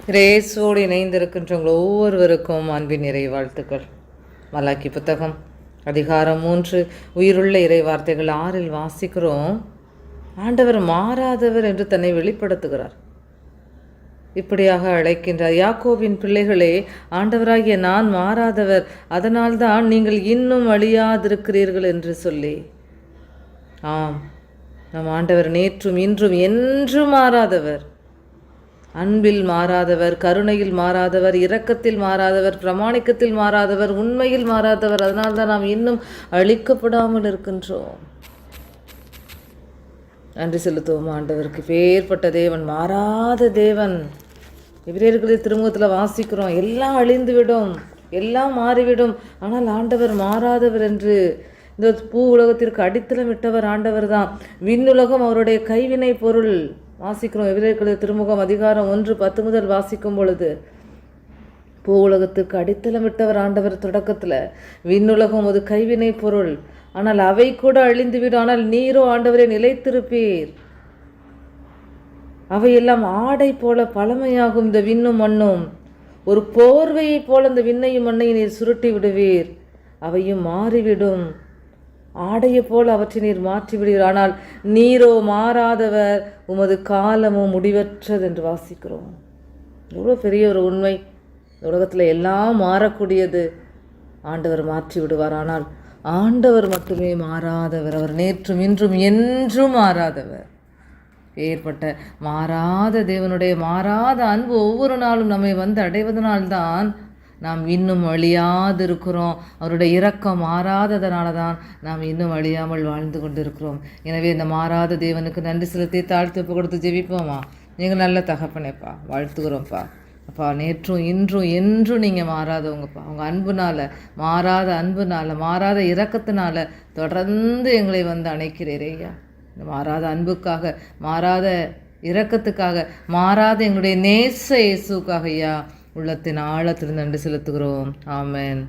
கிரேஸோடு இணைந்திருக்கின்றவங்க ஒவ்வொருவருக்கும் அன்பின் இறை வாழ்த்துக்கள். மலாக்கி புத்தகம் அதிகாரம் 3 உயிருள்ள இறை வார்த்தைகள் 6 வாசிக்கிறோம். ஆண்டவர் மாறாதவர் என்று தன்னை வெளிப்படுத்துகிறார். இப்படியாக அழைக்கின்றார், யாக்கோபின் பிள்ளைகளே, ஆண்டவராகிய நான் மாறாதவர், அதனால்தான் நீங்கள் இன்னும் அழியாதிருக்கிறீர்கள் என்று சொல்லி. ஆம், நம் ஆண்டவர் நேற்றும் இன்றும் என்றும் மாறாதவர். அன்பில் மாறாதவர், கருணையில் மாறாதவர், இரக்கத்தில் மாறாதவர், பிரமாணிக்கத்தில் மாறாதவர், உண்மையில் மாறாதவர். அதனால்தான் நாம் இன்னும் அழிக்கப்படாமல் இருக்கின்றோம். நன்றி செலுத்துவோம் ஆண்டவருக்கு. பேர்பட்ட தேவன், மாறாத தேவன். எபிரேயர்களின் திருமுகத்தில் வாசிக்கிறோம், எல்லாம் அழிந்துவிடும், எல்லாம் மாறிவிடும், ஆனால் ஆண்டவர் மாறாதவர் என்று. இந்த பூ உலகத்திற்கு அடித்தளம் விட்டவர் ஆண்டவர் தான். விண்ணுலகம் அவருடைய கைவினை பொருள். வாசிக்கிறோம் எபிரேயர்களின் திருமுகம் அதிகாரம் 1:10 முதல் வாசிக்கும் பொழுது, பூ உலகத்துக்கு அடித்தளம் விட்டவர் ஆண்டவர். தொடக்கத்தில் விண்ணுலகம் ஒரு கைவினை பொருள், ஆனால் அவை கூட அழிந்துவிடும், ஆனால் நீரோ ஆண்டவரை நிலைத்திருப்பீர். அவையெல்லாம் ஆடை போல பழமையாகும். இந்த விண்ணும் மண்ணும் ஒரு போர்வையை போல இந்த விண்ணையும் மண்ணையும் நீர் சுருட்டி விடுவீர். அவையும் மாறிவிடும், ஆடையை போல் அவற்றை நீர் மாற்றிவிடுவீர். ஆனால் நீரோ மாறாதவர், உமது காலமும் முடிவற்றது என்று வாசிக்கிறோம். எவ்வளோ பெரிய ஒரு உண்மை! இந்த உலகத்தில் எல்லாம் மாறக்கூடியது, ஆண்டவர் மாற்றி விடுவார். ஆனால் ஆண்டவர் மட்டுமே மாறாதவர். அவர் நேற்றும் இன்றும் என்றும் மாறாதவர். ஏற்பட்ட மாறாத தேவனுடைய மாறாத அன்பு ஒவ்வொரு நாளும் நம்மை வந்து அடைவதனால்தான் நாம் இன்னும் அழியாது இருக்கிறோம். அவருடைய இரக்கம் மாறாததனால தான் நாம் இன்னும் அழியாமல் வாழ்ந்து கொண்டு இருக்கிறோம். எனவே இந்த மாறாத தேவனுக்கு நன்றி செலுத்தி தாழ்த்து கொடுத்து ஜெபிப்போமா. நீங்கள் நல்ல தகப்பனேப்பா, வாழ்த்துக்கிறோம்ப்பா. அப்பா, நேற்றும் இன்றும் என்றும் நீங்கள் மாறாதவங்கப்பா. உங்கள் அன்புனால், மாறாத அன்புனால், மாறாத இரக்கத்தினால தொடர்ந்து எங்களை வந்து அணைக்கிறீரையா. இந்த மாறாத அன்புக்காக, மாறாத இரக்கத்துக்காக, மாறாத எங்களுடைய நேச இயேசுக்காக ஐயா உள்ளத்தின் ஆழத்திலிருந்து நன்றி செலுத்துகிறோம். ஆமென்.